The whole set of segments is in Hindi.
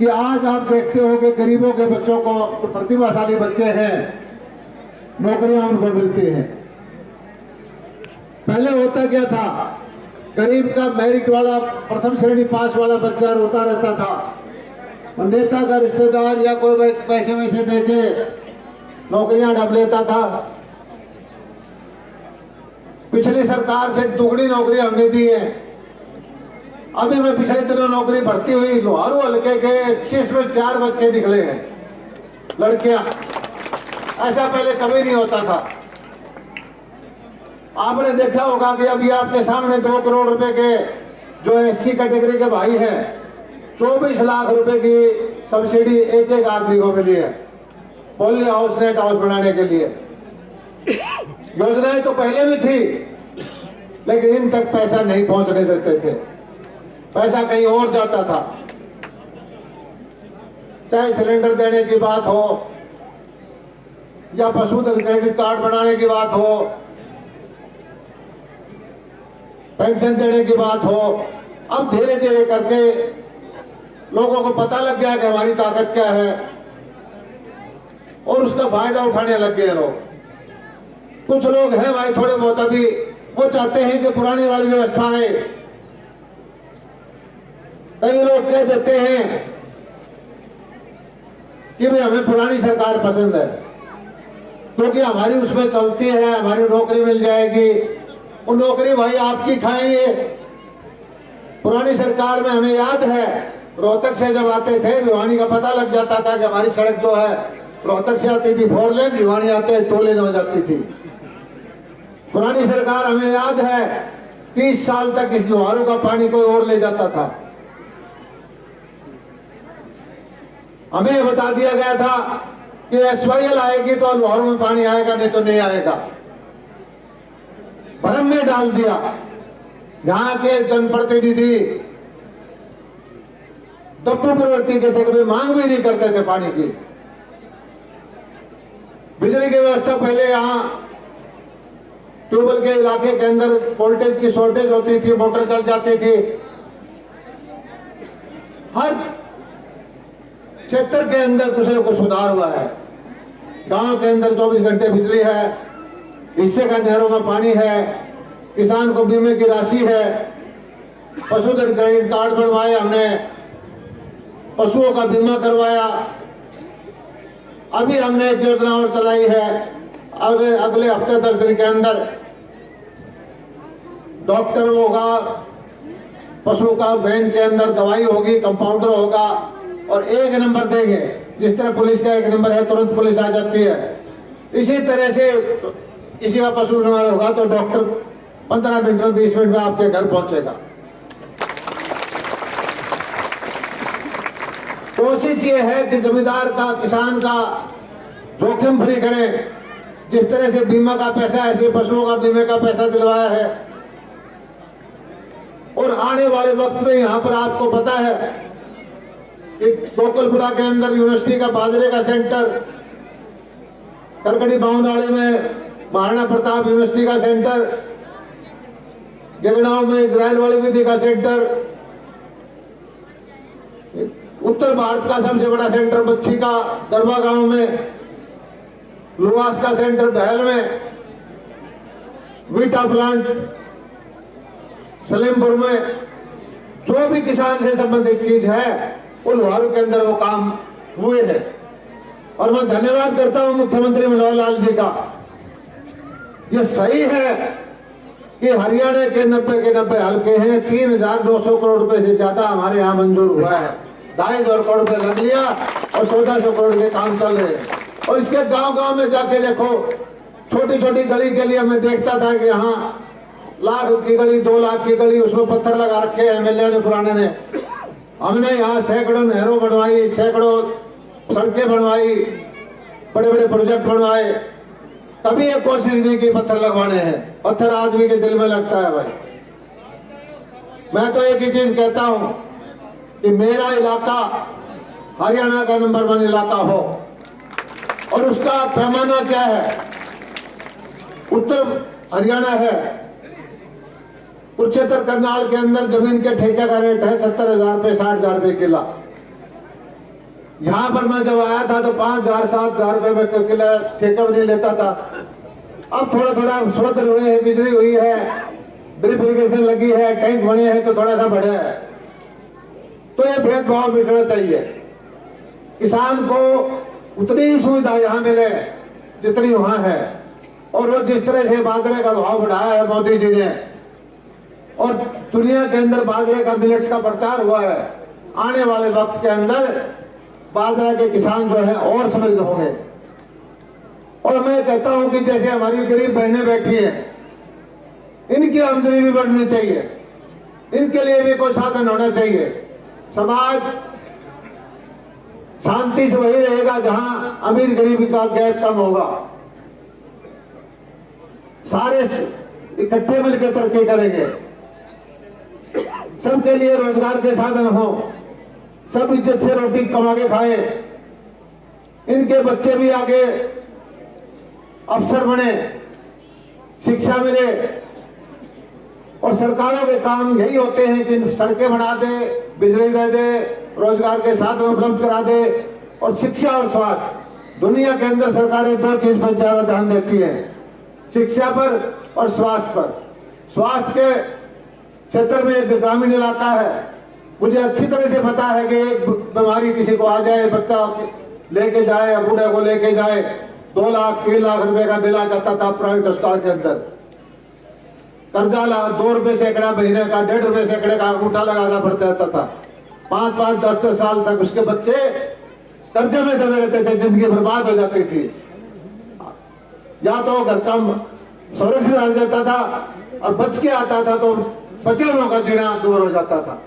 कि आज आप देखते हो कि गरीबों के बच्चों को, प्रतिभाशाली बच्चे हैं, नौकरियां उनको मिलती हैं। पहले होता क्या था, गरीब का मेरिट वाला प्रथम श्रेणी पास वाला बच्चा रोता रहता था और नेता का रिश्तेदार या कोई पैसे वैसे देके नौकरियां ढप लेता था। पिछली सरकार से दुगनी नौकरी हमने दी है। अभी मैं पिछले दिनों नौकरी भर्ती हुई, लोहारू हल्के के 21 में 4 बच्चे निकले हैं, लड़कियां। ऐसा पहले कभी नहीं होता था। आपने देखा होगा कि अभी आपके सामने 2 करोड़ रुपए के जो SC कैटेगरी के भाई हैं, 24 लाख रुपए की सब्सिडी एक एक आदमी को मिली है पोली हाउस, नेट हाउस बनाने के लिए। योजनाएं तो पहले भी थी, लेकिन इन तक पैसा नहीं पहुंचने देते थे, पैसा कहीं और जाता था। चाहे सिलेंडर देने की बात हो या पशुधन क्रेडिट कार्ड बनाने की बात हो, पेंशन देने की बात हो, अब धीरे धीरे करके लोगों को पता लग गया कि हमारी ताकत क्या है और उसका फायदा उठाने लग गए लोग। कुछ लोग हैं भाई थोड़े बहुत अभी वो चाहते हैं कि पुरानी वाली व्यवस्था है। कई लोग कह देते हैं कि भाई हमें पुरानी सरकार पसंद है क्योंकि हमारी उसमें चलती है, हमारी नौकरी मिल जाएगी। वो नौकरी भाई आपकी खाएंगे। पुरानी सरकार में हमें याद है, रोहतक से जब आते थे भिवानी का पता लग जाता था कि हमारी सड़क जो है रोहतक से आती थी 4 लेन, भिवानी आते 2 लेन हो जाती थी। पुरानी सरकार हमें याद है 30 साल तक इस लोहारू का पानी कोई और ले जाता था। हमें बता दिया गया था कि SYL आएगी तो लोहारू में पानी आएगा, नहीं तो नहीं आएगा। भ्रम में डाल दिया। यहाँ के जनप्रतिनिधि दप्पू प्रवृत्ति के थे, कभी मांग भी नहीं करते थे पानी की। बिजली की व्यवस्था पहले यहाँ ट्यूबवेल के इलाके के अंदर वोल्टेज की शॉर्टेज होती थी, मोटर चल जाती थी। हर क्षेत्र के अंदर कुछ न कुछ सुधार हुआ है। गांव के अंदर 24 घंटे बिजली है, हिस्से का नहरों में पानी है, किसान को बीमे की राशि है, पशुधन क्रेडिट कार्ड बनवाए हमने, पशुओं का बीमा करवाया। अभी हमने एक योजना और चलाई है, अगले हफ्ते 10 दिन के अंदर डॉक्टर होगा, पशु का वैन के अंदर दवाई होगी, कंपाउंडर होगा और 1 नंबर देंगे। जिस तरह पुलिस का 1 नंबर है, तुरंत पुलिस आ जाती है, इसी तरह से किसी का पशु बीमार होगा तो डॉक्टर 15 मिनट में 20 मिनट में आपके घर पहुंचेगा। कोशिश ये है कि जमींदार का, किसान का जोखिम फ्री करें। जिस तरह से बीमा का पैसा, ऐसे पशुओं का बीमे का पैसा दिलवाया है। और आने वाले वक्त में यहाँ पर आपको पता है कि गोकुलपुरा के अंदर यूनिवर्सिटी का बाजरे का सेंटर, करकड़ी बावनाड़े में महाराणा प्रताप यूनिवर्सिटी का सेंटर, गिरगांव में इजराइल वाली विधि का सेंटर, उत्तर भारत का सबसे बड़ा सेंटर बच्ची का गरबा गांव में, लुवास का सेंटर बहल में, वीटा प्लांट सलेमपुर में, जो भी किसान से संबंधित चीज है वो लोहारू के अंदर वो काम हुए हैं। और मैं धन्यवाद करता हूं मुख्यमंत्री मनोहर लाल जी का। ये सही है कि हरियाणा के 90 के 90 हल्के हैं, 3,900 करोड़ रुपए से ज्यादा हमारे यहाँ मंजूर हुआ है। 250 करोड़ रुपए लग लिया और 1400 करोड़ के काम चल रहे हैं। और इसके गांव-गांव में जाके देखो, छोटी छोटी गली के लिए मैं देखता था कि यहाँ 1 लाख की गली, 2 लाख की गली, उसमें पत्थर लगा रखे हैं एमएलए ने, पुराने ने। हमने यहाँ सैकड़ों नहरों बनवाई, सैकड़ों सड़कें बनवाई, बड़े बड़े प्रोजेक्ट बनवाए। कभी एक कोशिश नहीं की पत्थर लगवाने हैं। पत्थर आदमी के दिल में लगता है भाई। मैं तो एक ही चीज कहता हूं कि मेरा इलाका हरियाणा का नंबर 1 इलाका हो। और उसका पैमाना क्या है? उत्तर हरियाणा है, कुरुक्षेत्र करनाल के अंदर जमीन के ठेके का रेट है 70,000 रुपए, 60,000 रुपए किला। यहाँ पर मैं जब आया था तो 5,000 7,000 रुपए में किला ठेका भी नहीं लेता था। अब थोड़ा थोड़ा सुधर हुए हैं, बिजली हुई है, ड्रिप इरिगेशन लगी है, टैंक बने हैं तो थोड़ा सा बढ़ा है। तो ये भेदभाव मिटना चाहिए। किसान को उतनी ही सुविधा यहाँ मिले जितनी वहां है। और वो जिस तरह से बाजरे का भाव बढ़ाया है मोदी जी ने, और दुनिया के अंदर बाजरे का मिलेट्स का प्रचार हुआ है, आने वाले वक्त के अंदर बाजरा के किसान जो है और समृद्ध होंगे। और मैं कहता हूं कि जैसे हमारी गरीब बहनें बैठी हैं, इनकी आमदनी भी बढ़नी चाहिए, इनके लिए भी कोई साधन होना चाहिए। समाज शांति से वही रहेगा जहां अमीर गरीबी का गैप कम होगा। सारे इकट्ठे मिलकर तरक्की करेंगे, सबके लिए रोजगार के साधन हो, सब इज्जत से रोटी कमा के खाए, इनके बच्चे भी आगे अफसर बने, शिक्षा मिले। और सरकारों के काम यही होते हैं कि सड़कें बना दे, बिजली दे दे, रोजगार के साधन उपलब्ध करा दे और शिक्षा और स्वास्थ्य। दुनिया के अंदर सरकारें दो चीज पर ज्यादा ध्यान देती है, शिक्षा पर और स्वास्थ्य पर। स्वास्थ्य के क्षेत्र में एक ग्रामीण इलाका है, मुझे अच्छी तरह से पता है कि एक बीमारी किसी को आ जाए, बच्चा लेके जाए या बूढ़े को लेके जाए, 2 लाख 3 लाख रुपए का बिल आ जाता था प्राइवेट अस्पताल के अंदर। कर्जा 2 रुपए सैकड़ा महीने का, 1.5 रुपए सैकड़े का अंगूठा लगाना पड़ता था। 5-5 10 साल तक उसके बच्चे कर्जे में दबे रहते थे, जिंदगी बर्बाद हो जाती थी। या तो घर का सुरक्षित आ जाता था और बच के आता था तो बचावों का जीना दूर हो जाता था।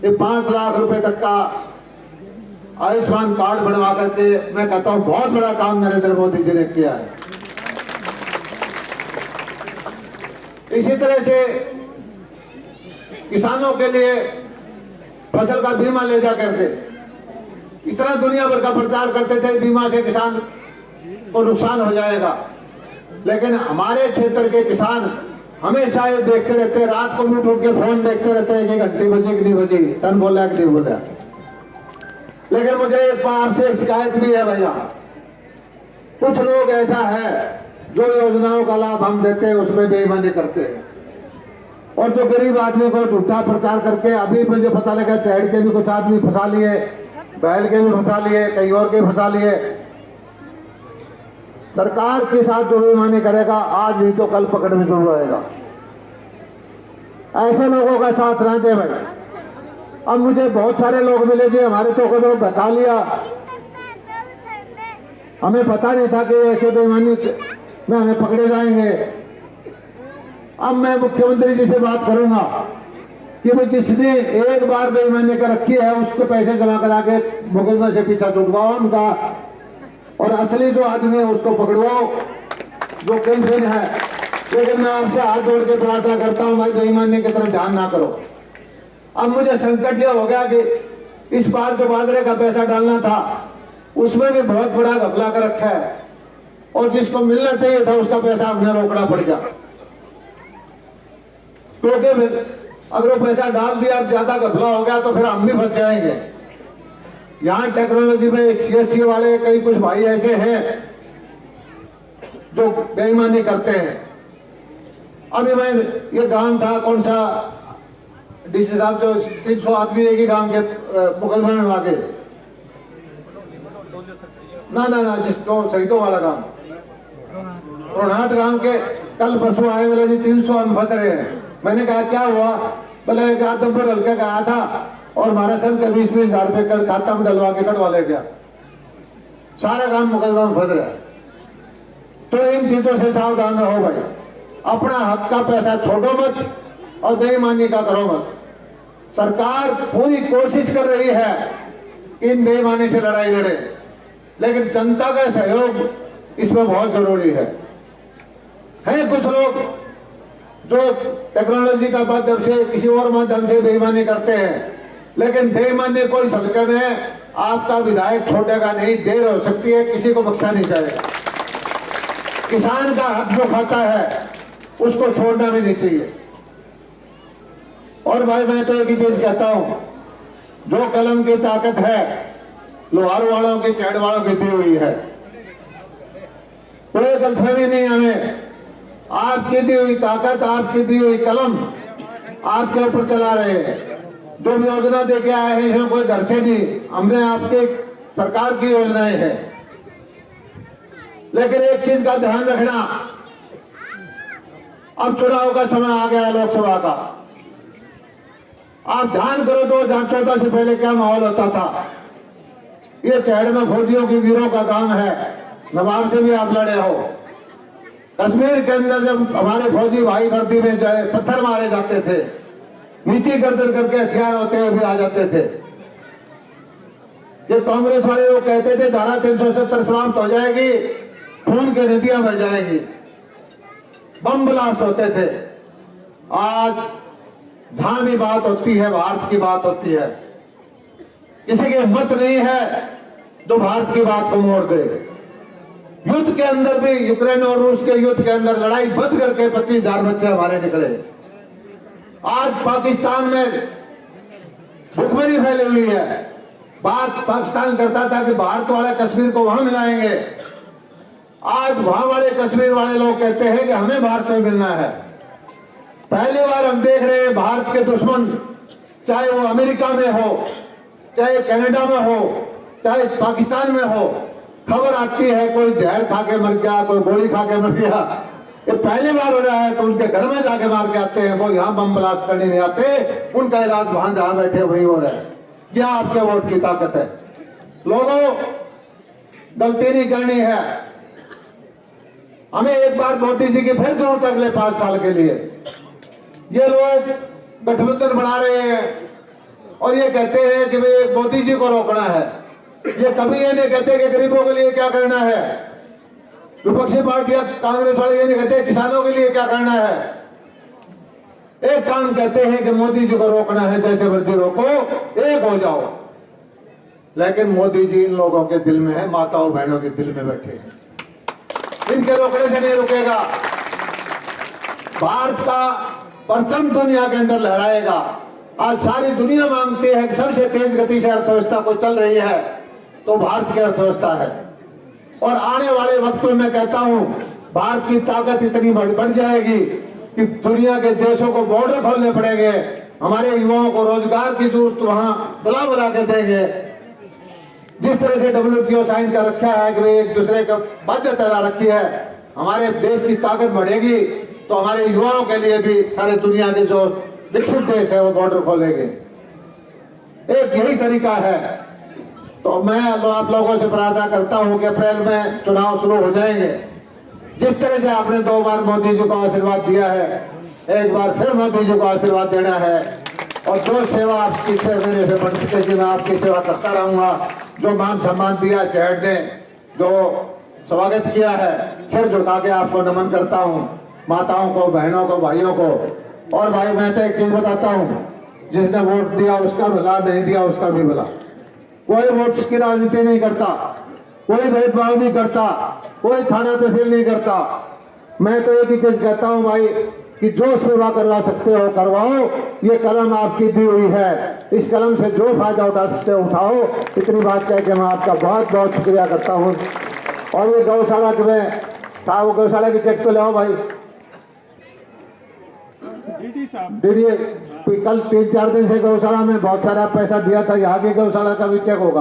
ये 5 लाख रुपए तक का आयुष्मान कार्ड बनवा करके मैं कहता हूं बहुत बड़ा काम नरेंद्र मोदी जी ने किया है। इसी तरह से किसानों के लिए फसल का बीमा ले जा करके इतना दुनिया भर का प्रचार करते थे, बीमा से किसान को नुकसान हो जाएगा। लेकिन हमारे क्षेत्र के किसान हमेशा ये देखते रहते हैं, रात को भी उठ के फोन देखते रहते हैं कि घंटी बजी कि नहीं बजी, टन बोला कि नहीं बोला। लेकिन मुझे एक बार से शिकायत भी है भैया, कुछ लोग ऐसा है जो योजनाओं का लाभ हम देते हैं उसमें बेईमानी करते हैं, और जो गरीब आदमी को झूठा प्रचार करके, अभी मुझे पता लगा चैड़ के भी कुछ आदमी फंसा लिए, बैल के भी फंसा लिए, कहीं और के फंसा लिए। सरकार के साथ जो बेईमानी करेगा आज नहीं तो कल पकड़ में जरूर आएगा। ऐसे लोगों का साथ ना दे भाई। अब मुझे बहुत सारे लोग मिले जी, हमारे तो को बता लिया, हमें पता नहीं था कि ऐसे बेईमानी में हमें पकड़े जाएंगे। अब मैं मुख्यमंत्री जी से बात करूंगा कि वो जिसने एक बार बेईमानी कर रखी है उसको पैसे जमा करा के मुकदमा से पीछा छुड़वाओ उनका, और असली जो आदमी है उसको पकड़वाओ जो कैंपेन है। लेकिन मैं आपसे हाथ जोड़ के प्रार्थना करता हूं भाई, बेईमानी की तरफ ध्यान ना करो। अब मुझे संकट यह हो गया कि इस बार जो बाजरे का पैसा डालना था उसमें भी बहुत बड़ा घपला कर रखा है, और जिसको मिलना चाहिए था उसका पैसा हमने रोकना पड़ गया। क्योंकि अगर वो पैसा डाल दिया, ज्यादा घपला हो गया तो फिर हम भी फंस जाएंगे। यहाँ टेक्नोलॉजी में सीएससी वाले कई कुछ भाई ऐसे हैं जो बेईमानी करते हैं। अभी मैं ये गांव था, कौन सा डीसी साहब, जो 300 आदमी एक ही गांव के मुकदमा में आगे ना जिसको शहीदों वाला गांव, रोहनाथ गांव के कल परसों आए वाले जी 300 हम फंस रहे हैं। मैंने कहा क्या हुआ? बोले एक आदमपुर हल्के का आया था और हमारे सर के 20-20 हजार रुपए का खाता में डलवा के कटवा ले गया। सारा काम मुकदमा में फंस रहा है। तो इन चीजों से सावधान रहो भाई, अपना हक का पैसा छोड़ो मत और बेईमानी का करो मत। सरकार पूरी कोशिश कर रही है इन बेईमानी से लड़ाई लड़े, लेकिन जनता का सहयोग इसमें बहुत जरूरी है। कुछ लोग जो टेक्नोलॉजी का माध्यम से किसी और माध्यम से बेईमानी करते हैं, लेकिन बेईमानी कोई हल्के में आपका विधायक छोड़ेगा नहीं। देर हो सकती है, किसी को बख्शा नहीं जाएगा। किसान का हक जो खाता है उसको छोड़ना भी नहीं चाहिए। और भाई मैं तो एक ही चीज कहता हूं, जो कलम की ताकत है लोहारू वालों की, चैड़ वालों की दी हुई है। कोई गलतफहमी नहीं हमें। आपकी दी हुई ताकत, आपकी दी हुई कलम आपके ऊपर चला रहे हैं। जो भी योजना दे के आए हैं इसमें कोई घर से नहीं, हमने आपके सरकार की योजनाएं हैं। लेकिन एक चीज का ध्यान रखना, अब चुनाव का समय आ गया है लोकसभा का। आप ध्यान करो 2014 से पहले क्या माहौल होता था। ये चैड़ में फौजियों की वीरों का काम है। नवाब से भी आप लड़े हो। कश्मीर के अंदर जब हमारे फौजी भाई वर्दी में जाए पत्थर मारे जाते थे, नीचे गर्दन करके हथियार होते हुए भी आ जाते थे। ये कांग्रेस वाले लोग कहते थे धारा 370 समाप्त हो जाएगी, खून की नदियां बह जाएंगी, बम ब्लास्ट होते थे। आज जहां भी बात होती है भारत की बात होती है। किसी की हिम्मत नहीं है जो भारत की बात को मोड़ दे। युद्ध के अंदर भी, यूक्रेन और रूस के युद्ध के अंदर लड़ाई बंद करके 25,000 बच्चे हमारे निकले। आज पाकिस्तान में भुखमरी फैली हुई है। बात पाकिस्तान करता था कि भारत वाले कश्मीर को वहां मिलाएंगे। आज वहां वाले कश्मीर वाले लोग कहते हैं कि हमें भारत में मिलना है। पहली बार हम देख रहे हैं भारत के दुश्मन, चाहे वो अमेरिका में हो, चाहे कनाडा में हो, चाहे पाकिस्तान में हो, खबर आती है कोई जहर खा के मर गया, कोई गोली खा के मर गया। ये पहली बार हो रहा है तो उनके घर में जाके मार के आते हैं। वो यहाँ बम ब्लास्ट करने नहीं आते, उनका इलाज वहां जहां बैठे वही हो रहा है। यह आपके वोट की ताकत है। लोगों, गलती नहीं करनी है। हमें एक बार मोदी जी की फिर जरूरत है अगले 5 साल के लिए। ये लोग गठबंधन बना रहे हैं और ये कहते हैं कि भाई मोदी जी को रोकना है। ये कभी ये नहीं कहते कि गरीबों के लिए क्या करना है। विपक्षी पार्टियां, कांग्रेस वाले ये नहीं कहते किसानों के लिए क्या करना है। एक काम कहते हैं कि मोदी जी को रोकना है, जैसे मर्जी रोको, एक हो जाओ। लेकिन मोदी जी इन लोगों के दिल में है, माताओं बहनों के दिल में बैठे हैं। इनके रोकने से नहीं रुकेगा। भारत का परचम दुनिया के अंदर लहराएगा। आज सारी दुनिया मांगती है कि सबसे तेज गति से अर्थव्यवस्था को चल रही है तो भारत की अर्थव्यवस्था है। और आने वाले वक्त में मैं कहता हूं भारत की ताकत इतनी बढ़ जाएगी कि दुनिया के देशों को बॉर्डर खोलने पड़ेंगे। हमारे युवाओं को रोजगार की जरूरत वहां बुला के देंगे। जिस तरह से WTO साइन कर रखा है कि एक दूसरे को बाध्यता ला रखी है, हमारे देश की ताकत बढ़ेगी तो हमारे युवाओं के लिए भी सारे दुनिया के जो विकसित देश है वो बॉर्डर खोलेंगे। एक यही तरीका है। तो मैं आप लोगों से प्रार्थना करता हूं कि अप्रैल में चुनाव शुरू हो जाएंगे। जिस तरह से आपने 2 बार मोदी जी को आशीर्वाद दिया है, एक बार फिर मोदी जी को आशीर्वाद देना है। और जो सेवा आपकी से मेरे से बन सकेगी मैं आपकी सेवा करता रहूंगा। जो मान सम्मान दिया चैड़ ने, जो स्वागत किया है, सिर झुका के आपको नमन करता हूं। माताओं को, बहनों को, भाइयों को। और भाई मैं तो एक चीज बताता हूं, जिसने वोट दिया उसका भला, नहीं दिया उसका भी भला। कोई वोट्स की राजनीति नहीं करता, कोई भेदभाव नहीं करता, कोई थाना तहसील नहीं करता। मैं तो एक ही चीज कहता हूं भाई कि जो सेवा करवा सकते हो करवाओ। ये कलम आपकी दी हुई है, इस कलम से जो फायदा उठा सकते हो उठाओ। इतनी बात कह के मैं आपका बहुत बहुत शुक्रिया करता हूँ। और ये गौशाला के में था, वो गौशाला की चेक तो लाओ भाई। दीदी कल 3-4 दिन से गौशाला में बहुत सारा पैसा दिया था, यहाँ की गौशाला का भी चेक होगा।